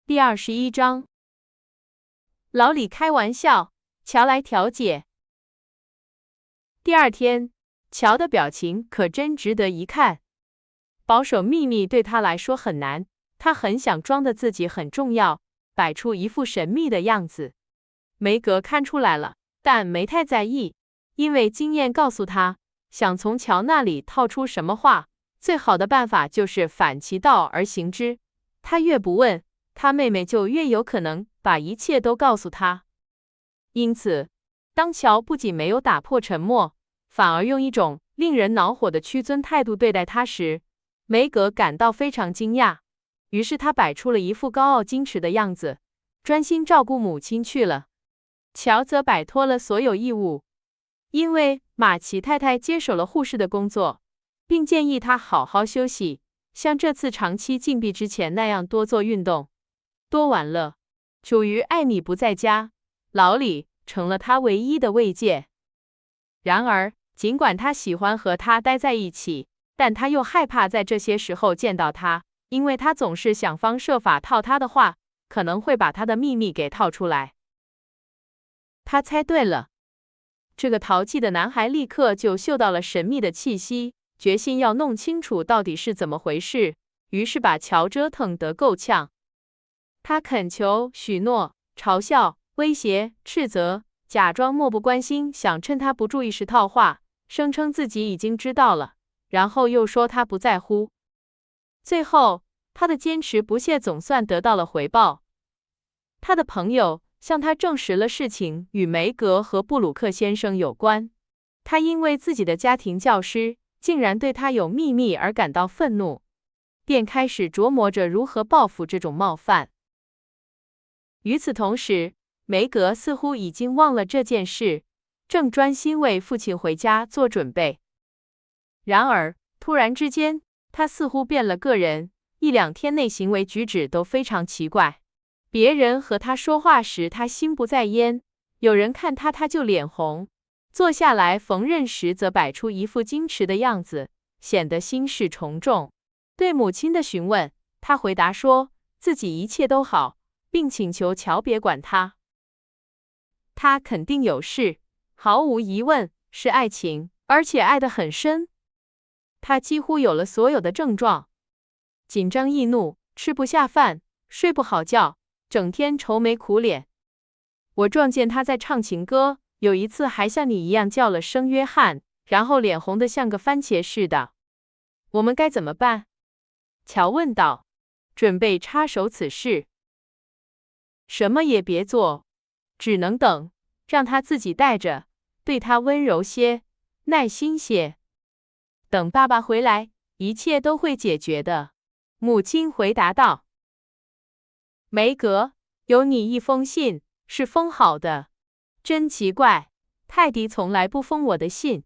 第21章，老李开玩笑，乔来调解。第二天，乔的表情可真值得一看。保守秘密对他来说很难，他很想装的自己很重要，摆出一副神秘的样子。梅格看出来了，但没太在意，因为经验告诉他，想从乔那里套出什么话，最好的办法就是反其道而行之。他越不问，他妹妹就越有可能把一切都告诉他。因此，当乔不仅没有打破沉默，反而用一种令人恼火的屈尊态度对待他时，梅格感到非常惊讶。于是他摆出了一副高傲矜持的样子，专心照顾母亲去了。乔则摆脱了所有义务，因为马奇太太接手了护士的工作，并建议他好好休息，像这次长期禁闭之前那样多做运动。多玩乐。处于艾米不在家，老李成了他唯一的慰藉。然而，尽管他喜欢和他待在一起，但他又害怕在这些时候见到他，因为他总是想方设法套他的话，可能会把他的秘密给套出来。他猜对了，这个淘气的男孩立刻就嗅到了神秘的气息，决心要弄清楚到底是怎么回事，于是把乔折腾得够呛。他恳求、许诺、嘲笑、威胁、斥责，假装漠不关心，想趁他不注意时套话，声称自己已经知道了，然后又说他不在乎。最后，他的坚持不懈总算得到了回报。他的朋友向他证实了事情与梅格和布鲁克先生有关。他因为自己的家庭教师竟然对他有秘密而感到愤怒，便开始琢磨着如何报复这种冒犯。与此同时，梅格似乎已经忘了这件事，正专心为父亲回家做准备。然而，突然之间，他似乎变了个人，1-2天内行为举止都非常奇怪。别人和他说话时，他心不在焉；有人看他，他就脸红。坐下来缝纫时，则摆出一副矜持的样子，显得心事重重。对母亲的询问，他回答说自己一切都好，并请求乔别管他。他肯定有事，毫无疑问是爱情，而且爱得很深。他几乎有了所有的症状：紧张易怒，吃不下饭，睡不好觉，整天愁眉苦脸。我撞见他在唱情歌，有一次还像你一样叫了声约翰，然后脸红得像个番茄似的。我们该怎么办？乔问道，准备插手此事。什么也别做，只能等，让他自己带着，对他温柔些，耐心些。等爸爸回来，一切都会解决的。母亲回答道。梅格，有你一封信，是封好的。真奇怪，泰迪从来不封我的信。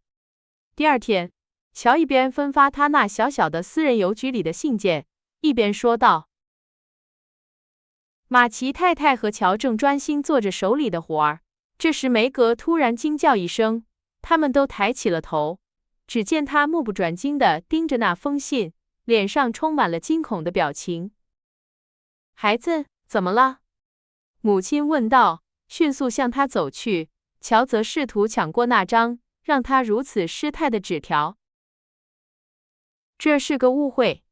第二天，乔一边分发他那小小的私人邮局里的信件，一边说道。马奇太太和乔正专心做着手里的活儿，这时梅格突然惊叫一声，他们都抬起了头，只见他目不转睛地盯着那封信，脸上充满了惊恐的表情。孩子，怎么了？母亲问道，迅速向他走去。乔则试图抢过那张让他如此失态的纸条。这是个误会，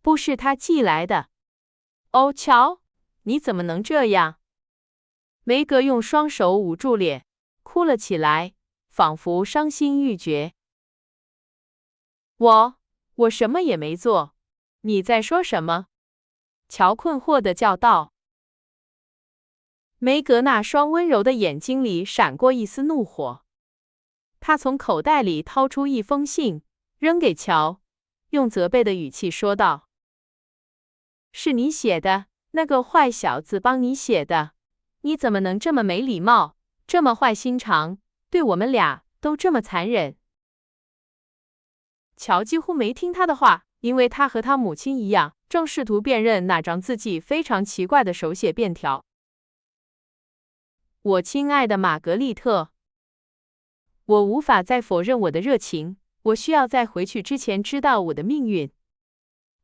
不是他寄来的。哦，乔，你怎么能这样？梅格用双手捂住脸，哭了起来，仿佛伤心欲绝。我什么也没做。你在说什么？乔困惑地叫道。梅格那双温柔的眼睛里闪过一丝怒火。他从口袋里掏出一封信，扔给乔，用责备的语气说道：“是你写的，那个坏小子帮你写的。你怎么能这么没礼貌，这么坏心肠，对我们俩都这么残忍？”乔几乎没听他的话，因为他和他母亲一样，正试图辨认那张字迹非常奇怪的手写便条。我亲爱的玛格丽特，我无法再否认我的热情，我需要在回去之前知道我的命运。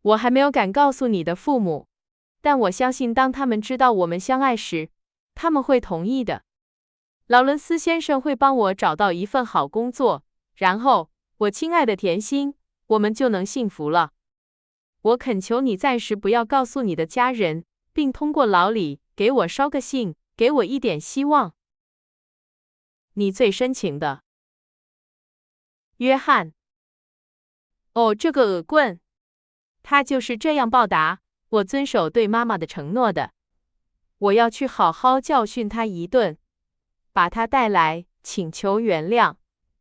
我还没有敢告诉你的父母，但我相信当他们知道我们相爱时，他们会同意的。劳伦斯先生会帮我找到一份好工作，然后，我亲爱的甜心，我们就能幸福了。我恳求你暂时不要告诉你的家人，并通过老李给我捎个信，给我一点希望。你最深情的，约翰。哦，这个恶棍，他就是这样报答我遵守对妈妈的承诺的。我要去好好教训他一顿，把他带来，请求原谅。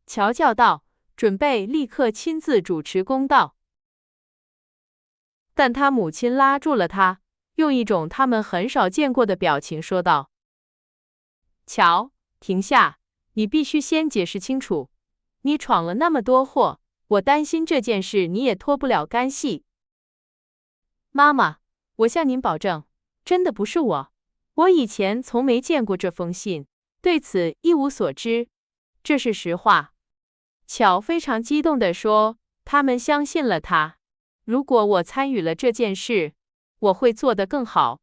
乔叫道，准备立刻亲自主持公道。但他母亲拉住了他，用一种他们很少见过的表情说道：乔，停下，你必须先解释清楚。你闯了那么多祸，我担心这件事你也脱不了干系。妈妈，我向您保证，真的不是我。我以前从没见过这封信，对此一无所知。这是实话。乔非常激动地说，他们相信了他。如果我参与了这件事，我会做得更好。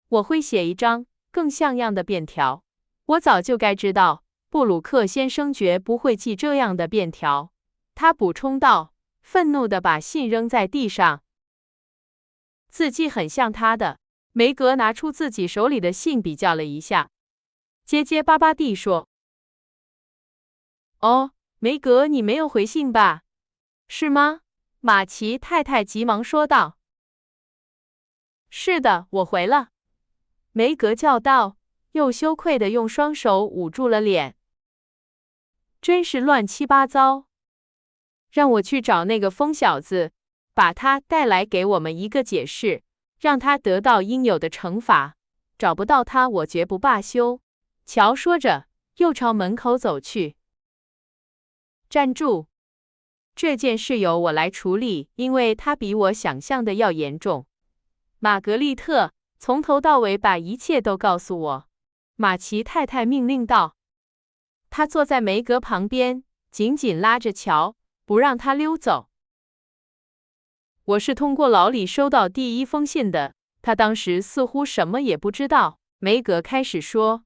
我会写一张更像样的便条。我早就该知道，布鲁克先生绝不会寄这样的便条。他补充道，愤怒地把信扔在地上。字迹很像他的。梅格拿出自己手里的信比较了一下，结结巴巴地说：哦，梅格，你没有回信吧？是吗？马奇太太急忙说道。是的，我回了。梅格叫道，又羞愧地用双手捂住了脸。真是乱七八糟。让我去找那个疯小子，把他带来给我们一个解释，让他得到应有的惩罚。找不到他，我绝不罢休。乔说着，又朝门口走去。站住！这件事由我来处理，因为它比我想象的要严重。玛格丽特，从头到尾把一切都告诉我。马奇太太命令道。她坐在梅格旁边，紧紧拉着乔，不让他溜走。我是通过老李收到第一封信的，他当时似乎什么也不知道。梅格开始说，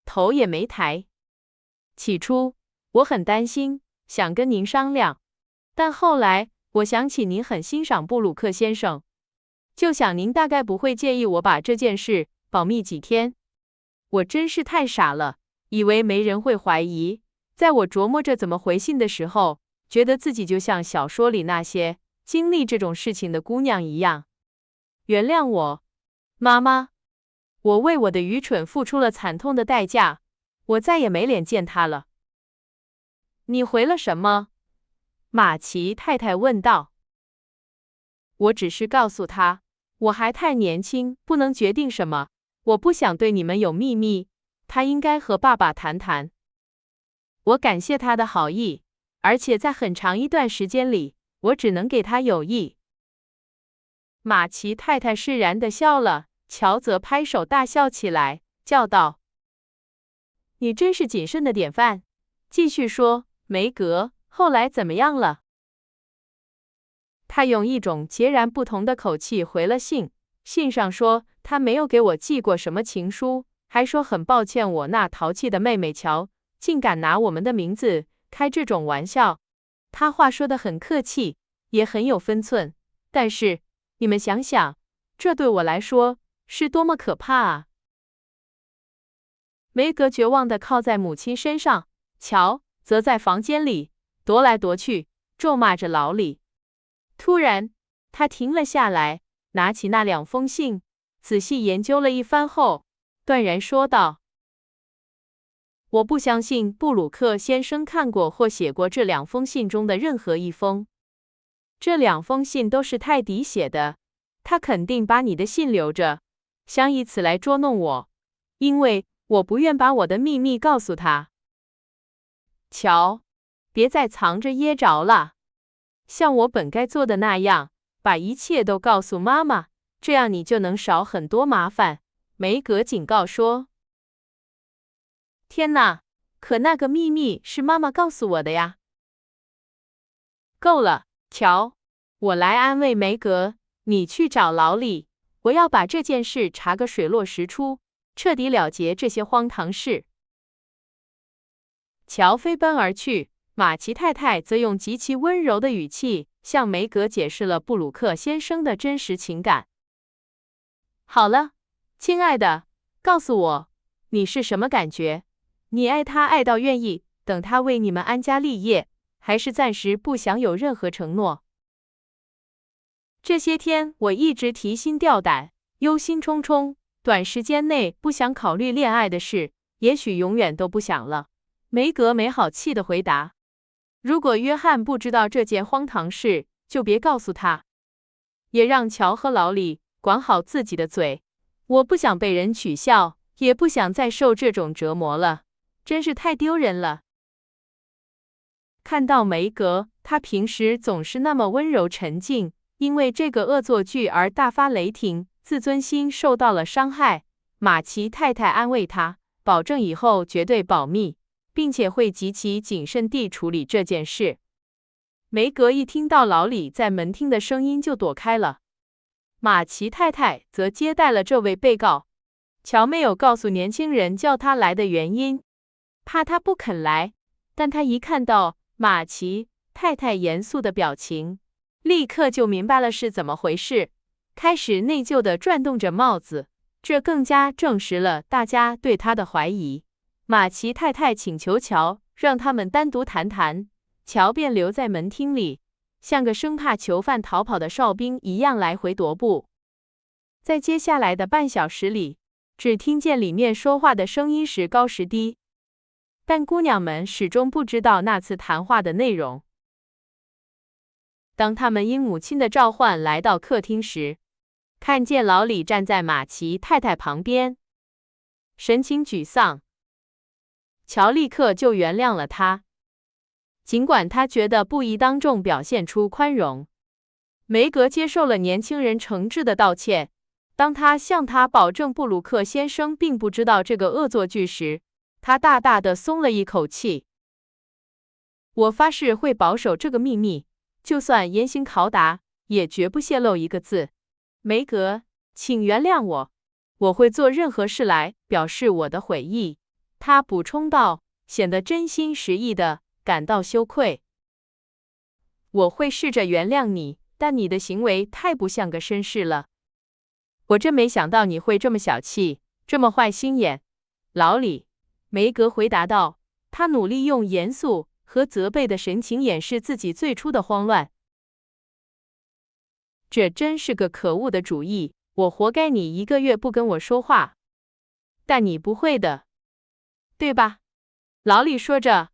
头也没抬。起初，我很担心，想跟您商量，但后来我想起您很欣赏布鲁克先生，就想您大概不会介意我把这件事保密几天。我真是太傻了，以为没人会怀疑。在我琢磨着怎么回信的时候，觉得自己就像小说里那些经历这种事情的姑娘一样。原谅我，妈妈，我为我的愚蠢付出了惨痛的代价，我再也没脸见他了。你回了什么？马奇太太问道。我只是告诉他，我还太年轻，不能决定什么。我不想对你们有秘密，他应该和爸爸谈谈。我感谢他的好意，而且在很长一段时间里，我只能给他有益。马奇太太释然地笑了，乔则拍手大笑起来，叫道：你真是谨慎的典范。继续说，梅格，后来怎么样了？他用一种截然不同的口气回了信，信上说他没有给我寄过什么情书，还说很抱歉我那淘气的妹妹乔竟敢拿我们的名字开这种玩笑。他话说得很客气，也很有分寸，但是你们想想，这对我来说是多么可怕啊！梅格绝望地靠在母亲身上，乔则在房间里踱来踱去，咒骂着老李。突然，他停了下来，拿起那两封信，仔细研究了一番后，断然说道：我不相信布鲁克先生看过或写过这两封信中的任何一封。这两封信都是泰迪写的，他肯定把你的信留着，想以此来捉弄我，因为我不愿把我的秘密告诉他。乔，别再藏着掖着了，像我本该做的那样，把一切都告诉妈妈，这样你就能少很多麻烦。梅格警告说。天哪，可那个秘密是妈妈告诉我的呀。够了，乔，我来安慰梅格，你去找老李，我要把这件事查个水落石出，彻底了结这些荒唐事。乔飞奔而去，马奇太太则用极其温柔的语气向梅格解释了布鲁克先生的真实情感。好了，亲爱的，告诉我，你是什么感觉？你爱他爱到愿意等他为你们安家立业，还是暂时不想有任何承诺？这些天我一直提心吊胆，忧心忡忡，短时间内不想考虑恋爱的事，也许永远都不想了。梅格没好气地回答。如果约翰不知道这件荒唐事，就别告诉他。也让乔和老李管好自己的嘴。我不想被人取笑，也不想再受这种折磨了，真是太丢人了。看到梅格，她平时总是那么温柔沉静，因为这个恶作剧而大发雷霆，自尊心受到了伤害。马奇太太安慰她，保证以后绝对保密，并且会极其谨慎地处理这件事。梅格一听到老李在门厅的声音就躲开了。马奇太太则接待了这位被告。乔没有告诉年轻人叫他来的原因，怕他不肯来，但他一看到马奇太太严肃的表情，立刻就明白了是怎么回事，开始内疚地转动着帽子，这更加证实了大家对他的怀疑。马奇太太请求乔让他们单独谈谈，乔便留在门厅里，像个生怕囚犯逃跑的哨兵一样来回踱步。在接下来的半小时里，只听见里面说话的声音时高时低，但姑娘们始终不知道那次谈话的内容。当他们因母亲的召唤来到客厅时，看见老李站在马奇太太旁边，神情沮丧。乔立刻就原谅了他，尽管他觉得不宜当众表现出宽容。梅格接受了年轻人诚挚的道歉。当他向他保证布鲁克先生并不知道这个恶作剧时，他大大的松了一口气。我发誓会保守这个秘密，就算严刑拷打，也绝不泄露一个字。梅格，请原谅我，我会做任何事来表示我的悔意。他补充道，显得真心实意的感到羞愧。我会试着原谅你，但你的行为太不像个绅士了。我真没想到你会这么小气，这么坏心眼。老李，梅格回答道，他努力用严肃和责备的神情掩饰自己最初的慌乱。这真是个可恶的主意，我活该你1个月不跟我说话。但你不会的，对吧？老李说着，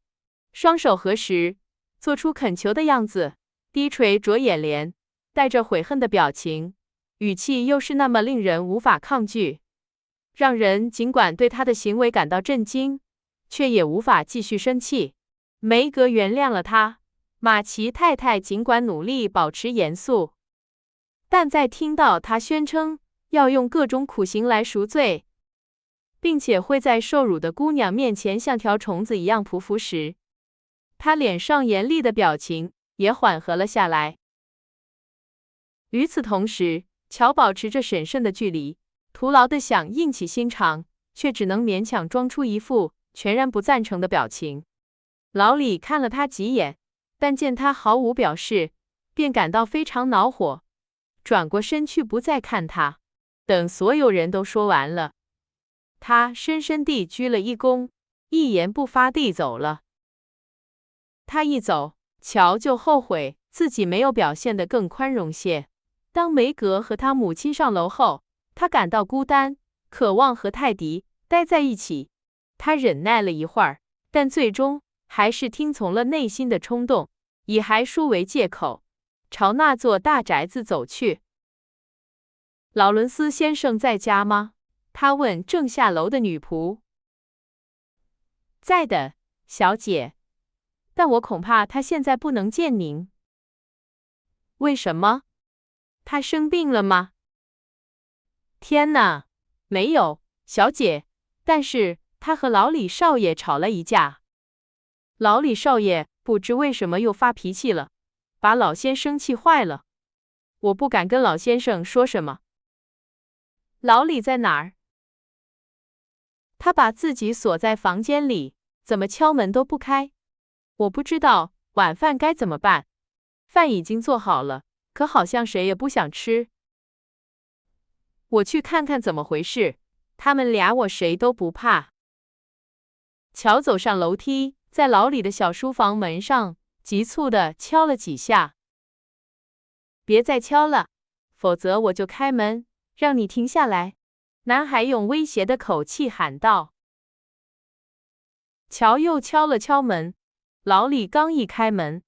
双手合十，做出恳求的样子，低垂着眼帘，带着悔恨的表情，语气又是那么令人无法抗拒，让人尽管对他的行为感到震惊，却也无法继续生气。梅格原谅了他。马奇太太尽管努力保持严肃，但在听到他宣称要用各种苦刑来赎罪，并且会在受辱的姑娘面前像条虫子一样匍匐时，他脸上严厉的表情也缓和了下来。与此同时，乔保持着审慎的距离，徒劳的想硬起心肠，却只能勉强装出一副全然不赞成的表情。老李看了他几眼，但见他毫无表示，便感到非常恼火，转过身去不再看他。等所有人都说完了，他深深地鞠了一躬，一言不发地走了。他一走，乔就后悔自己没有表现得更宽容些。当梅格和他母亲上楼后，他感到孤单，渴望和泰迪待在一起。他忍耐了一会儿，但最终还是听从了内心的冲动，以孩书为借口，朝那座大宅子走去。劳伦斯先生在家吗？他问正下楼的女仆。在的，小姐，但我恐怕他现在不能见您。为什么？他生病了吗？天哪，没有，小姐，但是他和老李少爷吵了一架。老李少爷不知为什么又发脾气了，把老先生气坏了。我不敢跟老先生说什么。老李在哪儿？他把自己锁在房间里，怎么敲门都不开。我不知道晚饭该怎么办，饭已经做好了，可好像谁也不想吃。我去看看怎么回事，他们俩我谁都不怕。乔走上楼梯，在老李的小书房门上急促地敲了几下。别再敲了，否则我就开门，让你停下来。男孩用威胁的口气喊道。乔又敲了敲门，老李刚一开门，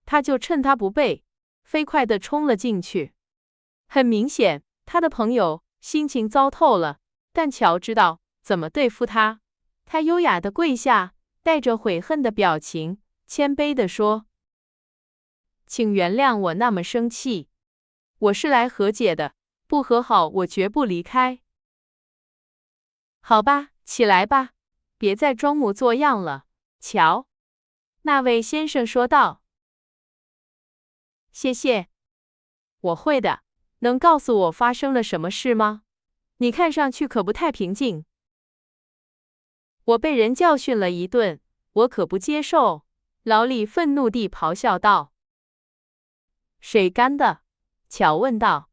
他就趁他不备，飞快地冲了进去。很明显，他的朋友心情糟透了，但乔知道怎么对付他。他优雅地跪下，带着悔恨的表情，谦卑地说：“请原谅我那么生气，我是来和解的，不和好我绝不离开。”好吧，起来吧，别再装模作样了，乔。那位先生说道。谢谢，我会的。能告诉我发生了什么事吗？你看上去可不太平静。我被人教训了一顿，我可不接受。老李愤怒地咆哮道。谁干的？乔问道。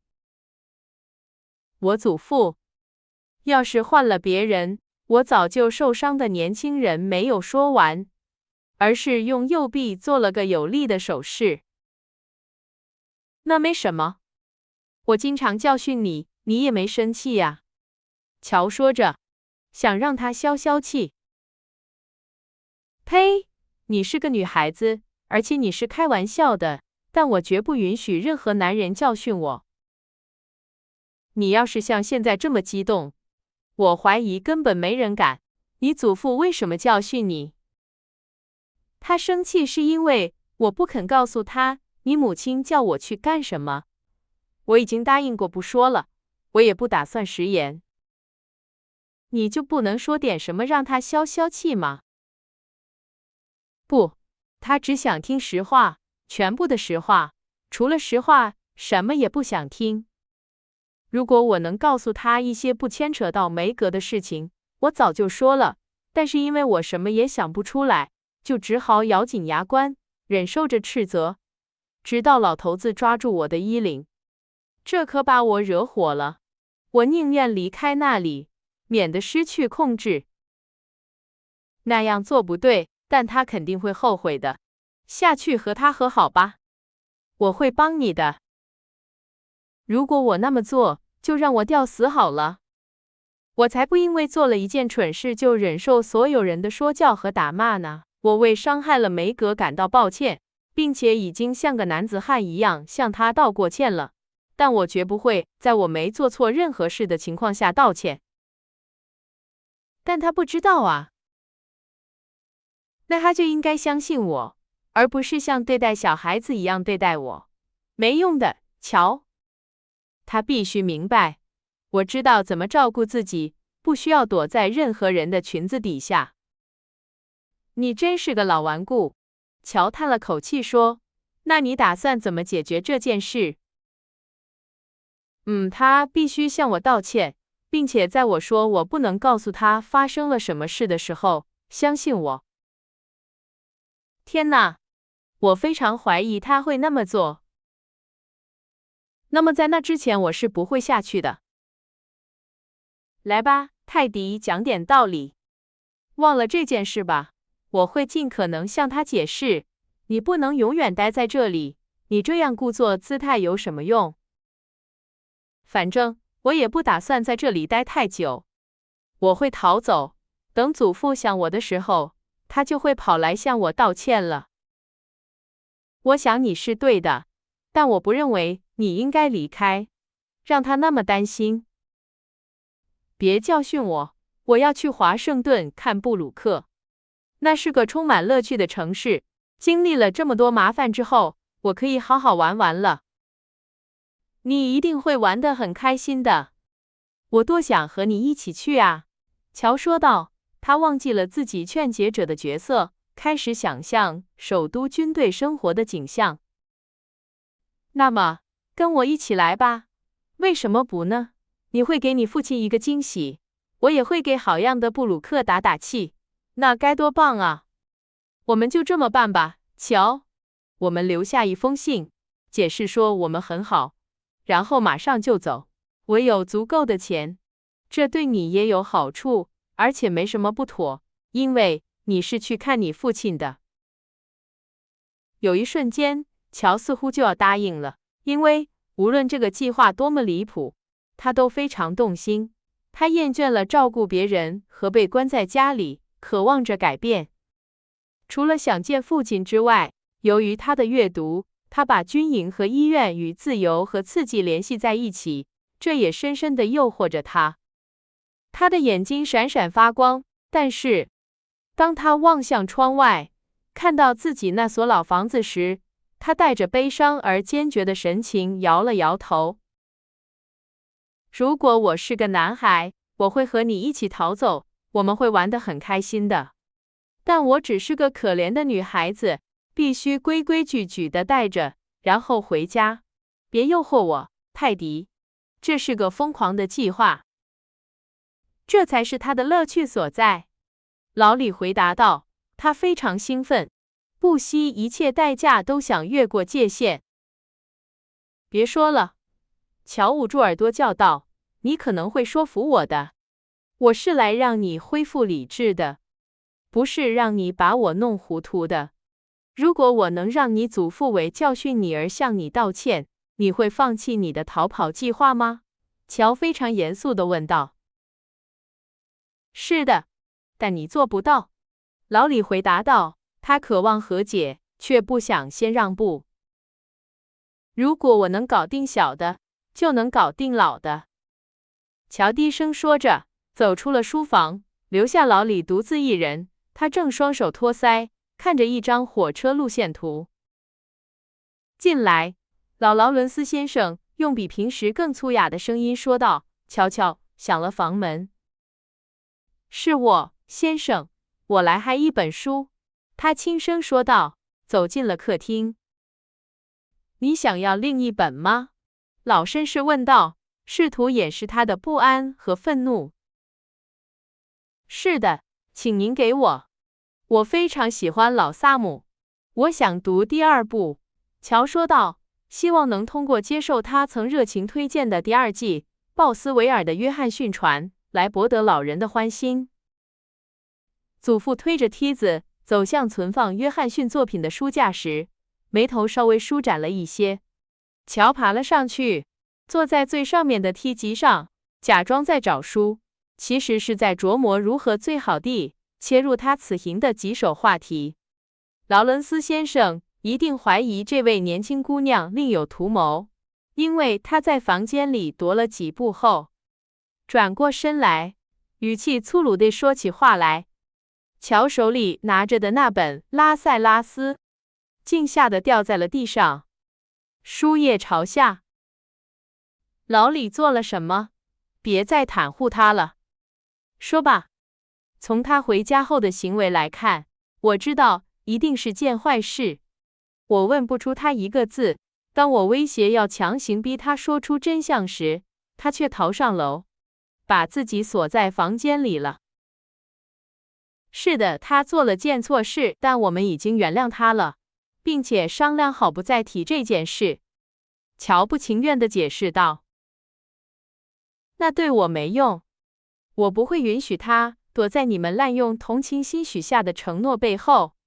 我祖父。要是换了别人，我早就受伤的年轻人没有说完，而是用右臂做了个有力的手势。那没什么，我经常教训你，你也没生气呀。乔说着，想让他消消气。呸！你是个女孩子，而且你是开玩笑的，但我绝不允许任何男人教训我。你要是像现在这么激动，我怀疑根本没人敢。你祖父为什么教训你？他生气是因为我不肯告诉他你母亲叫我去干什么。我已经答应过不说了，我也不打算食言。你就不能说点什么让他消消气吗？不，他只想听实话，全部的实话，除了实话，什么也不想听。如果我能告诉他一些不牵扯到梅格的事情，我早就说了，但是因为我什么也想不出来，就只好咬紧牙关，忍受着斥责，直到老头子抓住我的衣领。这可把我惹火了，我宁愿离开那里，免得失去控制。那样做不对，但他肯定会后悔的。下去和他和好吧，我会帮你的。如果我那么做，就让我吊死好了。我才不因为做了一件蠢事就忍受所有人的说教和打骂呢。我为伤害了梅格感到抱歉，并且已经像个男子汉一样向他道过歉了。但我绝不会在我没做错任何事的情况下道歉。但他不知道啊。那他就应该相信我，而不是像对待小孩子一样对待我。没用的，乔。他必须明白，我知道怎么照顾自己，不需要躲在任何人的裙子底下。你真是个老顽固，乔叹了口气说。那你打算怎么解决这件事？他必须向我道歉，并且在我说我不能告诉他发生了什么事的时候，相信我。天哪，我非常怀疑他会那么做。那么在那之前我是不会下去的。来吧，泰迪，讲点道理。忘了这件事吧，我会尽可能向他解释。你不能永远待在这里，你这样故作姿态有什么用？反正我也不打算在这里待太久。我会逃走，等祖父想我的时候，他就会跑来向我道歉了。我想你是对的，但我不认为你应该离开，让他那么担心。别教训我，我要去华盛顿看布鲁克。那是个充满乐趣的城市，经历了这么多麻烦之后，我可以好好玩玩了。你一定会玩得很开心的。我多想和你一起去啊，乔说道。他忘记了自己劝解者的角色，开始想象首都军队生活的景象。那么，跟我一起来吧。为什么不呢？你会给你父亲一个惊喜，我也会给好样的布鲁克打打气，那该多棒啊！我们就这么办吧，乔。我们留下一封信，解释说我们很好，然后马上就走。我有足够的钱，这对你也有好处，而且没什么不妥，因为你是去看你父亲的。有一瞬间，乔似乎就要答应了，因为无论这个计划多么离谱，他都非常动心。他厌倦了照顾别人和被关在家里，渴望着改变。除了想见父亲之外，由于他的阅读，他把军营和医院与自由和刺激联系在一起，这也深深地诱惑着他。他的眼睛闪闪发光，但是当他望向窗外，看到自己那所老房子时，他带着悲伤而坚决的神情摇了摇头。如果我是个男孩，我会和你一起逃走，我们会玩得很开心的。但我只是个可怜的女孩子，必须规规矩矩地带着，然后回家。别诱惑我，泰迪。这是个疯狂的计划。这才是他的乐趣所在。老李回答道，他非常兴奋，不惜一切代价都想越过界限。别说了，乔捂住耳朵叫道，你可能会说服我的。我是来让你恢复理智的，不是让你把我弄糊涂的。如果我能让你祖父为教训你而向你道歉，你会放弃你的逃跑计划吗？乔非常严肃地问道。是的，但你做不到。老李回答道，他渴望和解，却不想先让步。如果我能搞定小的，就能搞定老的。乔低声说着，走出了书房，留下老李独自一人。他正双手托腮，看着一张火车路线图。进来，老劳伦斯先生用比平时更粗哑的声音说道。乔响了房门。是我，先生，我来还一本书。他轻声说道，走进了客厅。你想要另一本吗？老绅士问道，试图掩饰他的不安和愤怒。是的，请您给我。我非常喜欢老萨姆，我想读第二部。乔说道，希望能通过接受他曾热情推荐的第二季鲍斯维尔的约翰逊传来博得老人的欢心。祖父推着梯子走向存放约翰逊作品的书架时，眉头稍微舒展了一些。乔爬了上去，坐在最上面的梯级上，假装在找书，其实是在琢磨如何最好地切入他此行的棘手话题。劳伦斯先生一定怀疑这位年轻姑娘另有图谋，因为她在房间里踱了几步后，转过身来，语气粗鲁地说起话来。乔手里拿着的那本《拉塞拉斯》惊吓地掉在了地上，书页朝下。老李做了什么？别再袒护他了。说吧。从他回家后的行为来看，我知道一定是件坏事。我问不出他一个字。当我威胁要强行逼他说出真相时，他却逃上楼，把自己锁在房间里了。是的，他做了件错事，但我们已经原谅他了，并且商量好不再提这件事。乔不情愿地解释道。那对我没用，我不会允许他躲在你们滥用同情心许下的承诺背后。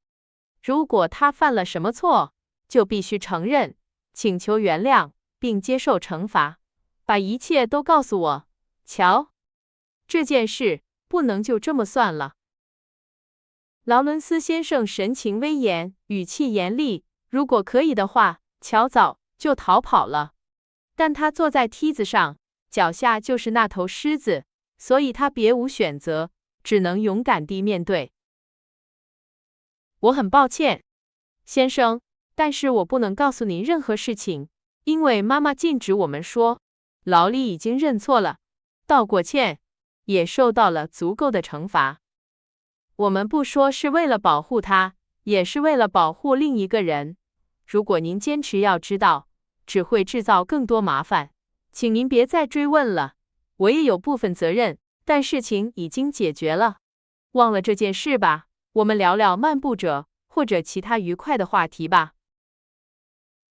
如果他犯了什么错，就必须承认，请求原谅，并接受惩罚。把一切都告诉我，乔。这件事不能就这么算了。劳伦斯先生神情威严，语气严厉。如果可以的话，乔早就逃跑了。但他坐在梯子上，脚下就是那头狮子，所以他别无选择，只能勇敢地面对。我很抱歉，先生，但是我不能告诉您任何事情，因为妈妈禁止我们说。劳里已经认错了，道过歉，也受到了足够的惩罚。我们不说是为了保护他，也是为了保护另一个人。如果您坚持要知道，只会制造更多麻烦，请您别再追问了。我也有部分责任，但事情已经解决了。忘了这件事吧，我们聊聊漫步者或者其他愉快的话题吧。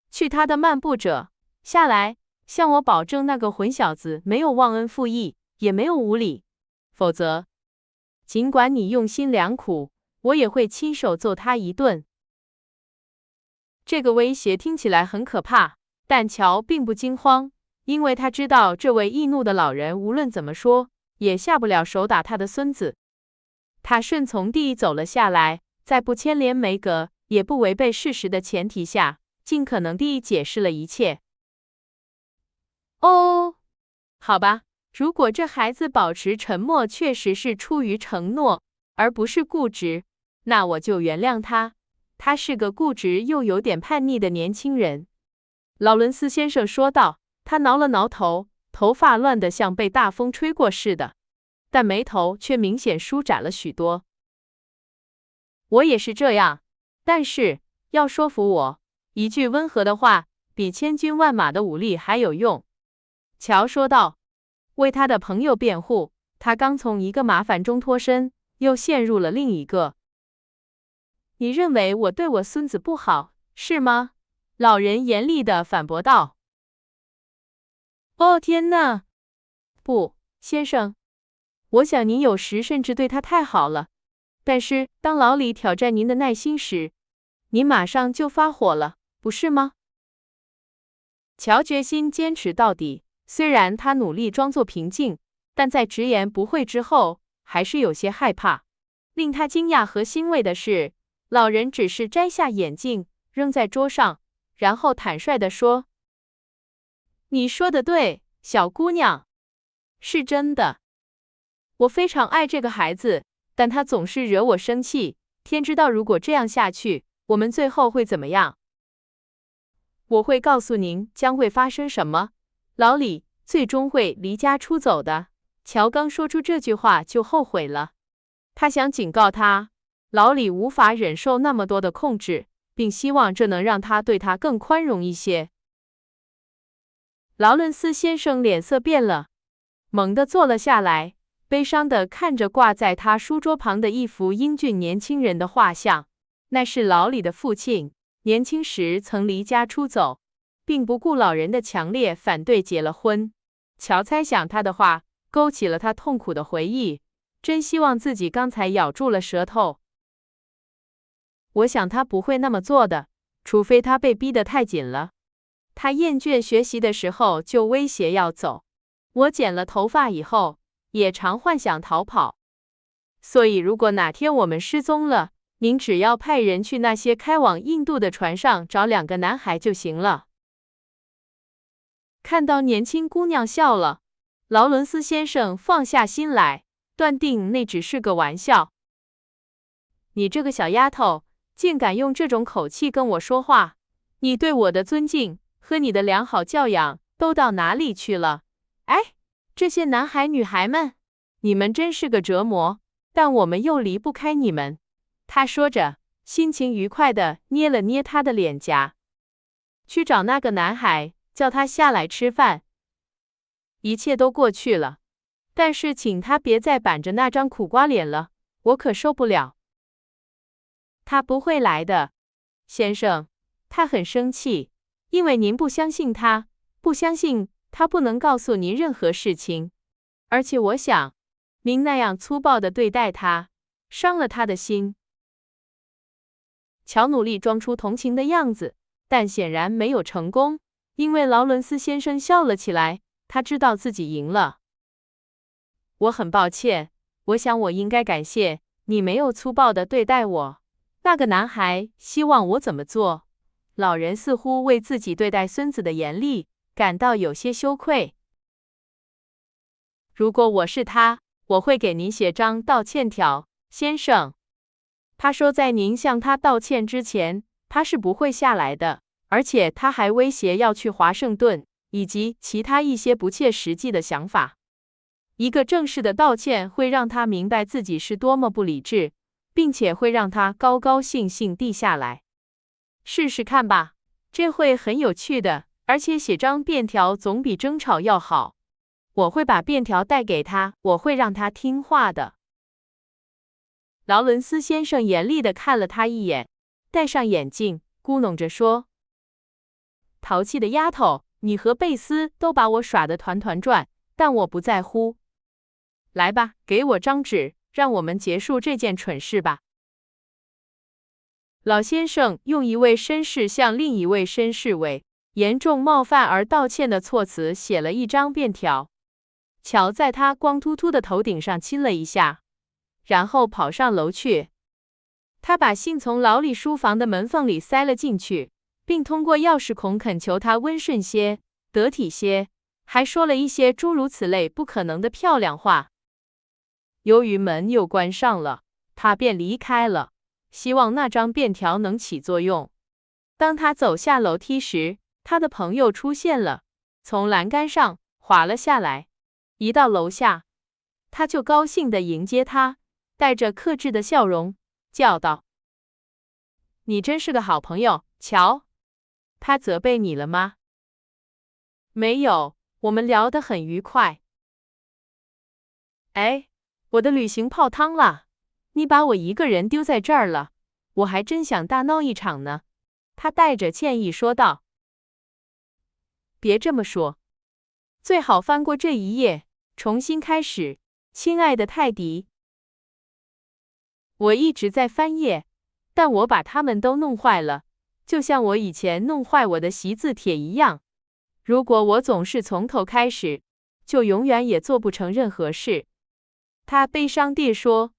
去他的漫步者，下来，向我保证那个混小子没有忘恩负义，也没有无礼，否则，尽管你用心良苦，我也会亲手揍他一顿。这个威胁听起来很可怕，但乔并不惊慌，因为他知道这位易怒的老人无论怎么说，也下不了手打他的孙子。他顺从地走了下来，在不牵连梅格，也不违背事实的前提下，尽可能地解释了一切。哦，好吧，如果这孩子保持沉默确实是出于承诺，而不是固执，那我就原谅他。他是个固执又有点叛逆的年轻人。劳伦斯先生说道，他挠了挠头，头发乱得像被大风吹过似的，但眉头却明显舒展了许多。我也是这样，但是要说服我，一句温和的话比千军万马的武力还有用。乔说道，为他的朋友辩护，他刚从一个麻烦中脱身，又陷入了另一个。你认为我对我孙子不好，是吗？老人严厉地反驳道。哦天哪！不，先生，我想您有时甚至对他太好了。但是当老李挑战您的耐心时，您马上就发火了，不是吗？乔决心坚持到底，虽然他努力装作平静，但在直言不讳之后，还是有些害怕。令他惊讶和欣慰的是，老人只是摘下眼镜，扔在桌上，然后坦率地说：“你说的对，小姑娘，是真的。我非常爱这个孩子，但他总是惹我生气。天知道如果这样下去，我们最后会怎么样？我会告诉您将会发生什么。老李最终会离家出走的。”乔刚说出这句话就后悔了。他想警告他，老李无法忍受那么多的控制，并希望这能让他对他更宽容一些。劳伦斯先生脸色变了，猛地坐了下来，悲伤地看着挂在他书桌旁的一幅英俊年轻人的画像。那是老李的父亲，年轻时曾离家出走，并不顾老人的强烈反对结了婚。乔猜想他的话勾起了他痛苦的回忆，真希望自己刚才咬住了舌头。我想他不会那么做的，除非他被逼得太紧了。他厌倦学习的时候就威胁要走。我剪了头发以后，也常幻想逃跑。所以如果哪天我们失踪了，您只要派人去那些开往印度的船上找2个男孩就行了。看到年轻姑娘笑了，劳伦斯先生放下心来，断定那只是个玩笑。你这个小丫头，竟敢用这种口气跟我说话，你对我的尊敬和你的良好教养都到哪里去了？哎，这些男孩女孩们，你们真是个折磨，但我们又离不开你们。他说着，心情愉快地捏了捏他的脸颊。去找那个男孩，叫他下来吃饭。一切都过去了，但是请他别再板着那张苦瓜脸了，我可受不了。他不会来的，先生。他很生气，因为您不相信他，不相信他不能告诉您任何事情。而且我想，您那样粗暴地对待他，伤了他的心。乔努力装出同情的样子，但显然没有成功，因为劳伦斯先生笑了起来，他知道自己赢了。我很抱歉，我想我应该感谢你没有粗暴地对待我。那个男孩希望我怎么做？老人似乎为自己对待孙子的严厉感到有些羞愧。如果我是他，我会给您写张道歉条，先生。他说在您向他道歉之前，他是不会下来的，而且他还威胁要去华盛顿，以及其他一些不切实际的想法。一个正式的道歉会让他明白自己是多么不理智，并且会让他高高兴兴地下来。试试看吧，这会很有趣的，而且写张便条总比争吵要好。我会把便条带给他，我会让他听话的。劳伦斯先生严厉地看了他一眼，戴上眼镜，咕哝着说：“淘气的丫头，你和贝斯都把我耍得团团转，但我不在乎。来吧，给我张纸，让我们结束这件蠢事吧。”老先生用一位绅士向另一位绅士为严重冒犯而道歉的措辞写了一张便条。乔在他光秃秃的头顶上亲了一下，然后跑上楼去。他把信从老李书房的门缝里塞了进去，并通过钥匙孔恳求他温顺些、得体些，还说了一些诸如此类不可能的漂亮话。由于门又关上了，他便离开了，希望那张便条能起作用。当他走下楼梯时，他的朋友出现了，从栏杆上滑了下来。一到楼下，他就高兴地迎接他，带着克制的笑容，叫道：“你真是个好朋友，乔。他责备你了吗？”“没有，我们聊得很愉快。”“哎，我的旅行泡汤了，你把我一个人丢在这儿了，我还真想大闹一场呢。”他带着歉意说道。“别这么说，最好翻过这一页，重新开始，亲爱的泰迪。”“我一直在翻页，但我把它们都弄坏了，就像我以前弄坏我的习字帖一样。如果我总是从头开始，就永远也做不成任何事。”他悲伤地说。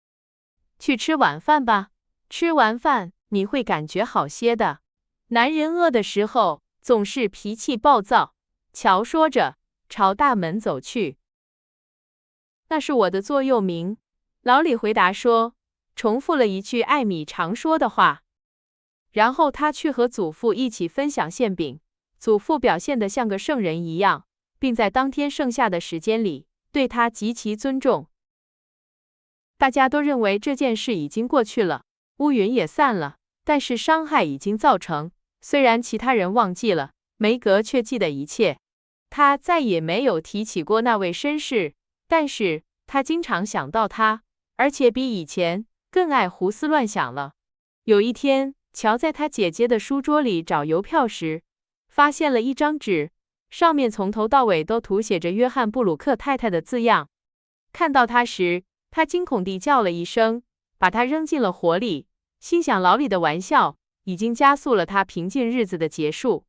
“去吃晚饭吧，吃完饭你会感觉好些的。男人饿的时候总是脾气暴躁。”乔说着，朝大门走去。“那是我的座右铭。”老李回答说，重复了一句艾米常说的话。然后他去和祖父一起分享馅饼，祖父表现得像个圣人一样，并在当天剩下的时间里对他极其尊重。大家都认为这件事已经过去了，乌云也散了，但是伤害已经造成。虽然其他人忘记了，梅格却记得一切。他再也没有提起过那位绅士，但是他经常想到他，而且比以前更爱胡思乱想了。有一天，乔在他姐姐的书桌里找邮票时，发现了一张纸，上面从头到尾都涂写着约翰布鲁克太太的字样。看到它时，他惊恐地叫了一声，把它扔进了火里，心想老李的玩笑已经加速了他平静日子的结束。